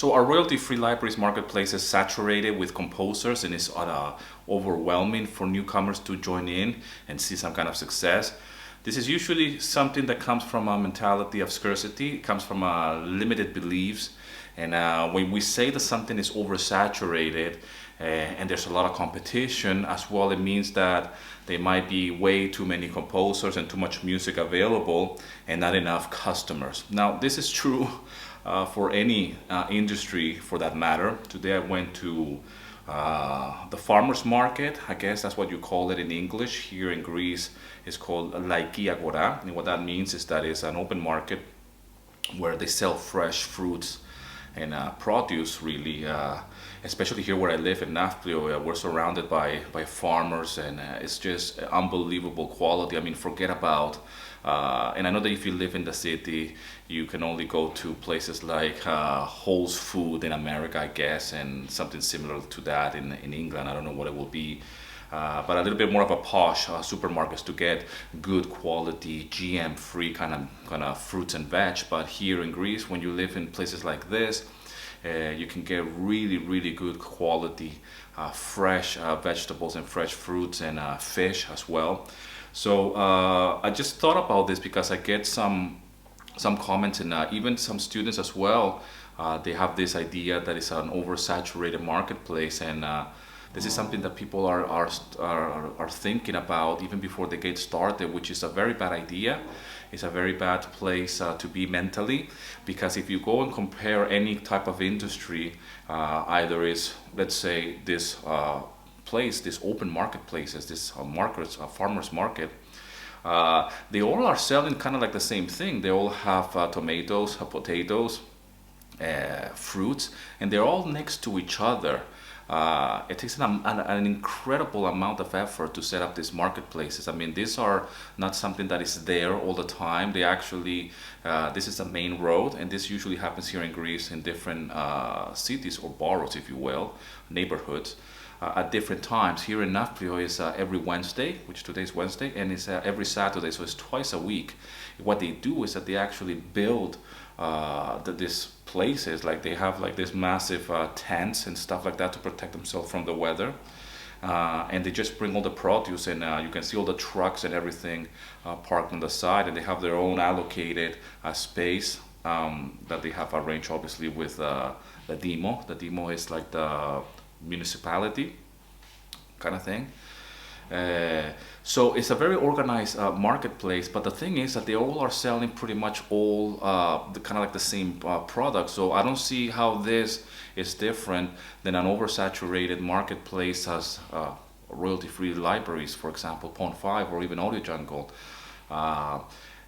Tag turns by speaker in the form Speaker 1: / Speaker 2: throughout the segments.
Speaker 1: So our royalty-free libraries marketplace is saturated with composers and is overwhelming for newcomers to join in and see some kind of success. This is usually something that comes from a mentality of scarcity. It comes from limited beliefs. And when we say that something is oversaturated and there's a lot of competition as well, it means that there might be way too many composers and too much music available and not enough customers. Now, this is true for any industry for that matter. Today I went to the farmer's market. I guess that's what you call it in English. Here in Greece it's called laiki agora, and what that means is that it's an open market where they sell fresh fruits and produce, really, especially here where I live in Nafplio. We're surrounded by farmers, and it's just unbelievable quality. I mean, forget about and I know that if you live in the city, you can only go to places like Whole Foods in America, I guess, and something similar to that in England. I don't know what it will be. But a little bit more of a posh supermarkets to get good quality, GM-free kind of fruits and veg. But here in Greece, when you live in places like this, you can get really good quality, fresh vegetables and fresh fruits and fish as well. So I just thought about this because I get some comments, and even some students as well. They have this idea that it's an oversaturated marketplace, and this is something that people are thinking about even before they get started, which is a very bad idea. It's a very bad place to be mentally, because if you go and compare any type of industry, either is, let's say, this place, this open marketplaces, this markets, farmers market, they all are selling kind of like the same thing. They all have tomatoes, potatoes, fruits, and they're all next to each other. It takes an incredible amount of effort to set up these marketplaces. I mean, these are not something that is there all the time. They actually, this is the main road, and this usually happens here in Greece in different cities or boroughs, if you will, neighborhoods, at different times. Here in Nafplio is every Wednesday, which today is Wednesday, and it's every Saturday, so it's twice a week. What they do is that they actually build these places, like they have like this massive tents and stuff like that to protect themselves from the weather, and they just bring all the produce, and you can see all the trucks and everything parked on the side, and they have their own allocated space that they have arranged obviously with the demo. The demo is like the municipality kind of thing. So it's a very organized marketplace, but the thing is that they all are selling pretty much all the kind of like the same product. So I don't see how this is different than an oversaturated marketplace as royalty-free libraries, for example, Pond 5 or even Audio Jungle.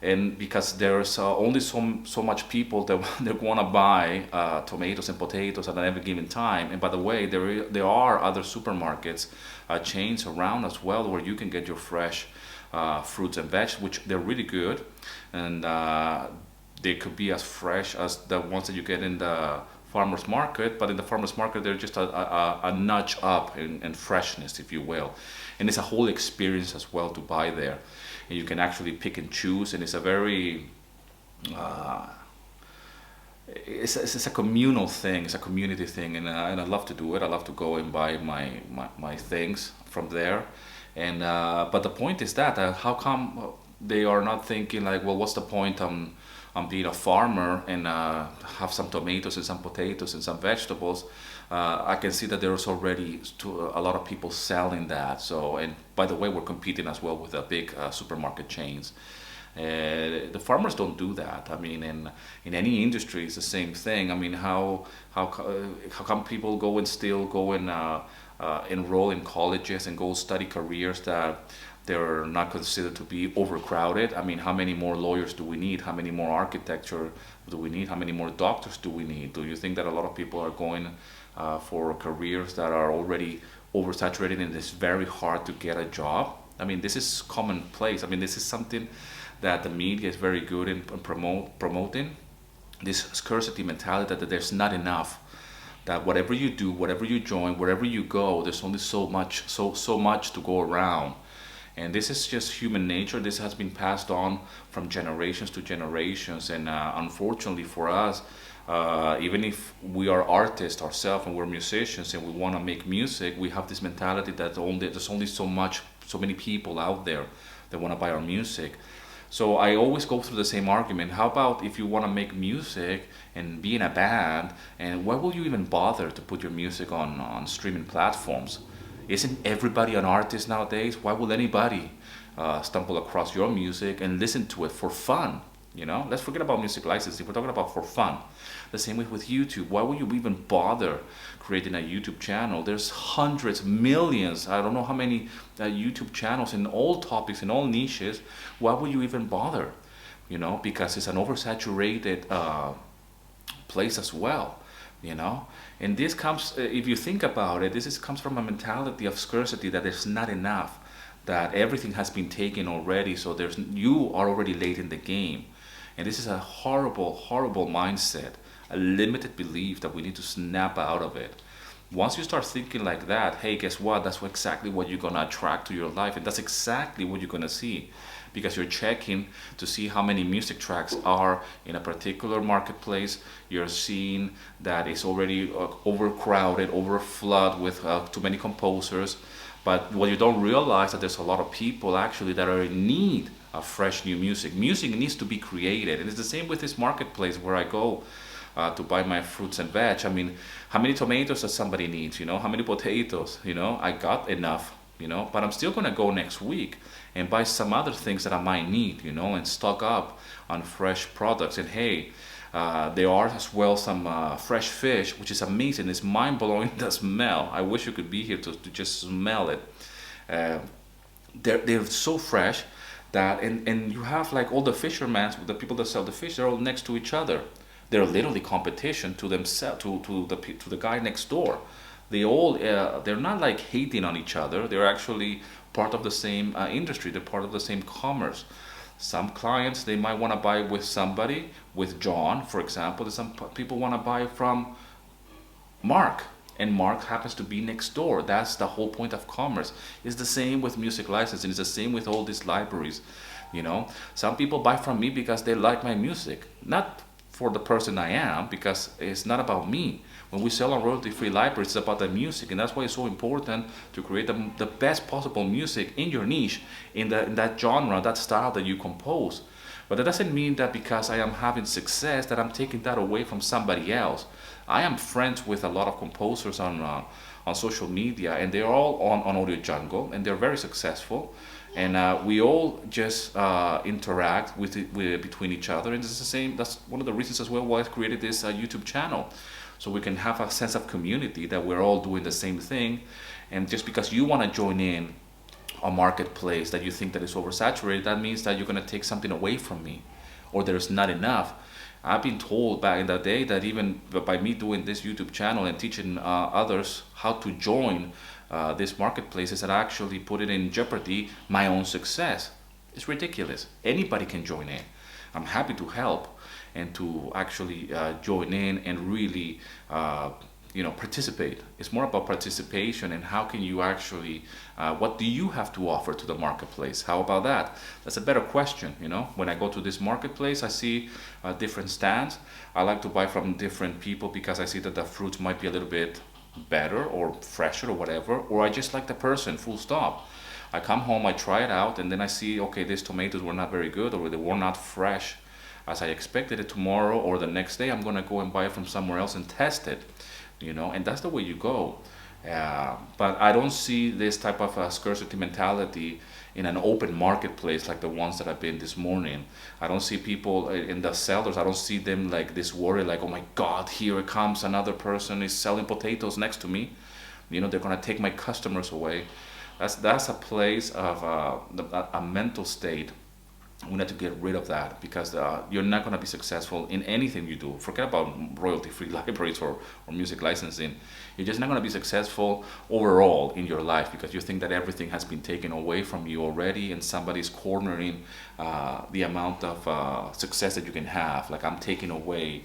Speaker 1: And because there's only so much people that want to buy tomatoes and potatoes at every given time. And by the way, there are other supermarkets, chains around as well, where you can get your fresh fruits and veg, which they're really good, and they could be as fresh as the ones that you get in the farmers market. But in the farmers market, they're just a notch up in freshness, if you will, and it's a whole experience as well to buy there. And you can actually pick and choose, and it's a very it's a communal thing, it's a community thing, and I love to do it. I love to go and buy my things from there. And but the point is that how come they are not thinking like, well, what's the point on being a farmer and have some tomatoes and some potatoes and some vegetables? I can see that there's already a lot of people selling that. So, and by the way, we're competing as well with the big supermarket chains. The farmers don't do that. I mean, in any industry, it's the same thing. I mean, how come people go and still go and enroll in colleges and go study careers that they're not considered to be overcrowded? I mean, how many more lawyers do we need? How many more architecture do we need? How many more doctors do we need? Do you think that a lot of people are going for careers that are already oversaturated and it's very hard to get a job? I mean, this is commonplace. I mean, this is something that the media is very good in promoting, this scarcity mentality that there's not enough, that whatever you do, whatever you join, wherever you go, there's only so much to go around. And this is just human nature. This has been passed on from generations to generations. And unfortunately for us, even if we are artists ourselves and we're musicians and we want to make music, we have this mentality that there's only so many people out there that want to buy our music. So I always go through the same argument. How about if you want to make music and be in a band, and why will you even bother to put your music on streaming platforms? Isn't everybody an artist nowadays? Why will anybody stumble across your music and listen to it for fun? You know, let's forget about music licensing. We're talking about for fun. The same with YouTube. Why would you even bother creating a YouTube channel? There's hundreds, millions, I don't know how many YouTube channels in all topics, in all niches. Why would you even bother? You know, because it's an oversaturated place as well. You know, and this comes, if you think about it, comes from a mentality of scarcity, that there's not enough, that everything has been taken already, so you are already late in the game. And this is a horrible, horrible mindset, a limited belief that we need to snap out of it. Once you start thinking like that, hey, guess what? That's exactly what you're going to attract to your life. And that's exactly what you're going to see. Because you're checking to see how many music tracks are in a particular marketplace. You're seeing that it's already overcrowded, overflooded with too many composers. But what you don't realize that there's a lot of people actually that are in need of fresh new music. Music needs to be created. And it's the same with this marketplace where I go to buy my fruits and veg. I mean, how many tomatoes does somebody need? You know, how many potatoes? You know, I got enough, you know, but I'm still going to go next week and buy some other things that I might need, you know, and stock up on fresh products. And hey, there are as well some fresh fish, which is amazing. It's mind-blowing, the smell. I wish you could be here to just smell it. They're so fresh that, and you have like all the fishermen, the people that sell the fish, they're all next to each other. They're literally competition to themselves, to the guy next door. They all, they're not like hating on each other. They're actually part of the same industry. They're part of the same commerce. Some clients, they might want to buy with somebody, with John, for example. Some people want to buy from Mark, and Mark happens to be next door. That's the whole point of commerce. It's the same with music licensing. It's the same with all these libraries. You know, some people buy from me because they like my music, not for the person I am, because it's not about me. When we sell on royalty-free libraries, it's about the music, and that's why it's so important to create the best possible music in your niche, in that genre, that style that you compose. But that doesn't mean that because I am having success that I'm taking that away from somebody else. I am friends with a lot of composers on social media, and they're all on Audio Jungle, and they're very successful. And we all just interact between each other, and it's the same. That's one of the reasons as well why I created this YouTube channel, so we can have a sense of community, that we're all doing the same thing. And just because you want to join in a marketplace that you think that is oversaturated, that means that you're going to take something away from me, or there's not enough. I've been told back in the day that even by me doing this YouTube channel and teaching others how to join these marketplaces, that actually put it in jeopardy my own success. It's ridiculous. Anybody can join in. I'm happy to help and to actually join in and really participate. It's more about participation, and how can you actually, what do you have to offer to the marketplace? How about that? That's a better question, you know. When I go to this marketplace, I see different stands. I like to buy from different people because I see that the fruits might be a little bit better or fresher or whatever, or I just like the person, full stop. I come home, I try it out, and then I see, okay, these tomatoes were not very good, or they were not fresh as I expected it. Tomorrow or the next day, I'm gonna go and buy it from somewhere else and test it, you know, and that's the way you go. But I don't see this type of scarcity mentality in an open marketplace like the ones that I've been this morning. I don't see people in the sellers, I don't see them like this worry, like, oh my God, here it comes, another person is selling potatoes next to me. You know, they're gonna take my customers away. That's a place of a mental state We need to get rid of that, because you're not going to be successful in anything you do. Forget about royalty-free libraries or music licensing. You're just not going to be successful overall in your life, because you think that everything has been taken away from you already, and somebody's cornering the amount of success that you can have. Like, I'm taking away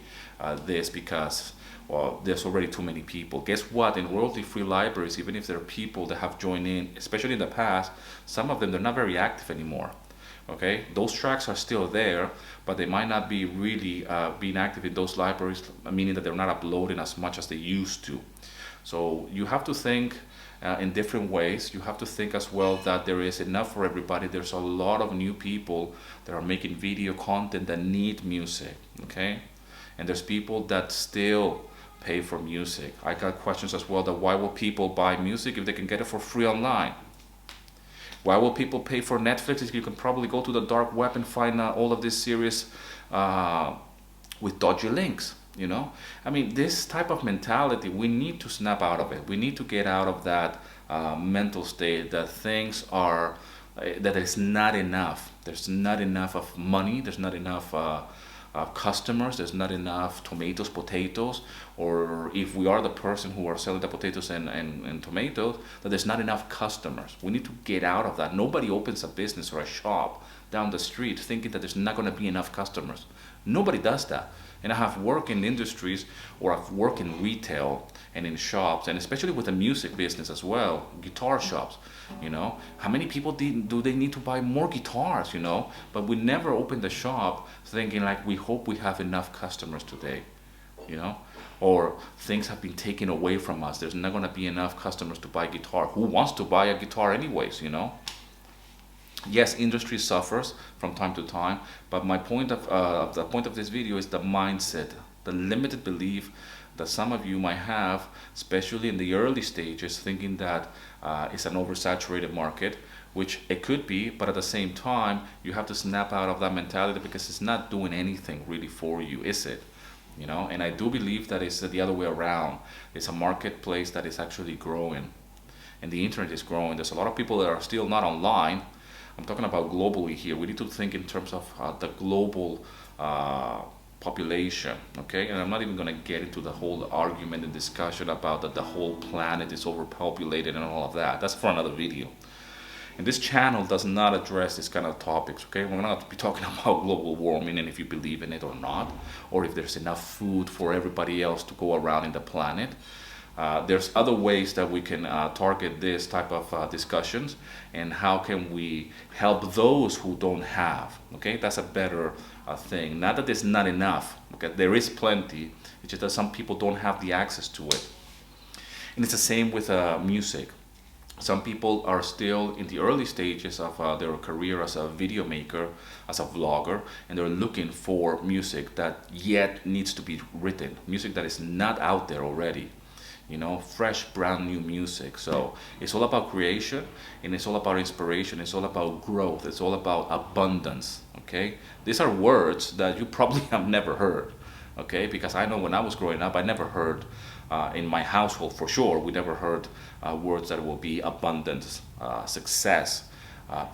Speaker 1: this because, well, there's already too many people. Guess what? In royalty-free libraries, even if there are people that have joined in, especially in the past, some of them, they're not very active anymore. Okay, those tracks are still there, but they might not be really being active in those libraries, meaning that they're not uploading as much as they used to. So you have to think in different ways. You have to think as well that there is enough for everybody. There's a lot of new people that are making video content that need music, okay? And there's people that still pay for music. I got questions as well that why will people buy music if they can get it for free online? Why will people pay for Netflix if you can probably go to the dark web and find all of this series with dodgy links, you know? I mean, this type of mentality, we need to snap out of it. We need to get out of that mental state that things are, that there's not enough. There's not enough of money, there's not enough customers, there's not enough tomatoes, potatoes, or if we are the person who are selling the potatoes and tomatoes, that there's not enough customers. We need to get out of that. Nobody opens a business or a shop down the street thinking that there's not going to be enough customers. Nobody does that. And I have worked in industries, or I've worked in retail and in shops, and especially with the music business as well, guitar shops. You know, how many people do they need to buy more guitars, you know? But we never open the shop thinking like, we hope we have enough customers today, you know? Or things have been taken away from us. There's not going to be enough customers to buy guitar. Who wants to buy a guitar anyways, you know? Yes, industry suffers from time to time, but my point of the point of this video is the mindset, the limited belief that some of you might have, especially in the early stages, thinking that it's an oversaturated market, which it could be, but at the same time, you have to snap out of that mentality, because it's not doing anything really for you, is it? You know, and I do believe that it's the other way around. It's a marketplace that is actually growing, and the internet is growing. There's a lot of people that are still not online. I'm talking about globally here. We need to think in terms of the global population, okay? And I'm not even going to get into the whole argument and discussion about that the whole planet is overpopulated and all of that. That's for another video. And this channel does not address this kind of topics, okay? We're not be talking about global warming and if you believe in it or not, or if there's enough food for everybody else to go around in the planet. There's other ways that we can target this type of discussions, and how can we help those who don't have, okay? That's a better thing. Not that there's not enough, okay? There is plenty, it's just that some people don't have the access to it. And it's the same with music. Some people are still in the early stages of their career as a video maker, as a vlogger, and they're looking for music that yet needs to be written, music that is not out there already. You know, fresh, brand new music. So it's all about creation, and it's all about inspiration, it's all about growth, it's all about abundance, okay? These are words that you probably have never heard, okay? Because I know when I was growing up, I never heard, in my household for sure, we never heard words that will be abundance, success.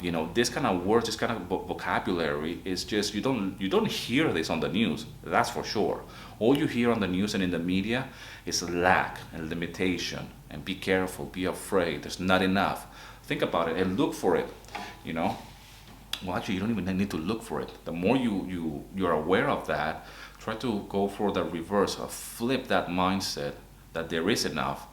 Speaker 1: You know, this kind of words, this kind of vocabulary is just, you don't hear this on the news, that's for sure. All you hear on the news and in the media is lack and limitation, and be careful, be afraid, there's not enough. Think about it and look for it, you know. Well, actually, you don't even need to look for it. The more you're aware of that, try to go for the reverse, flip that mindset that there is enough.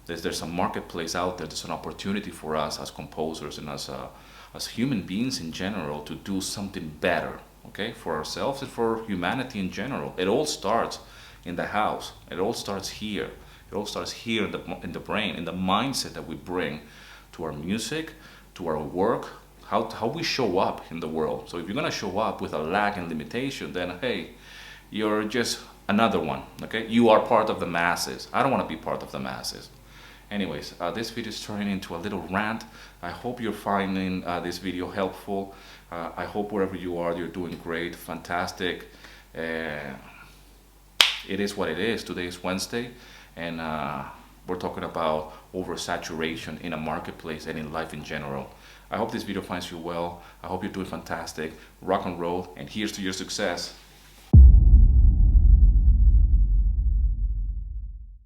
Speaker 1: There's a marketplace out there, there's an opportunity for us as composers and as human beings in general to do something better, okay, for ourselves and for humanity in general. It all starts in the house. It all starts here. It all starts here in the brain, in the mindset that we bring to our music, to our work, how we show up in the world. So if you're gonna show up with a lack and limitation, then hey, you're just another one, okay? You are part of the masses. I don't want to be part of the masses. Anyways, this video is turning into a little rant. I hope you're finding this video helpful. I hope wherever you are, you're doing great, fantastic. It is what it is. Today is Wednesday, and we're talking about oversaturation in a marketplace and in life in general. I hope this video finds you well. I hope you're doing fantastic. Rock and roll, and here's to your success.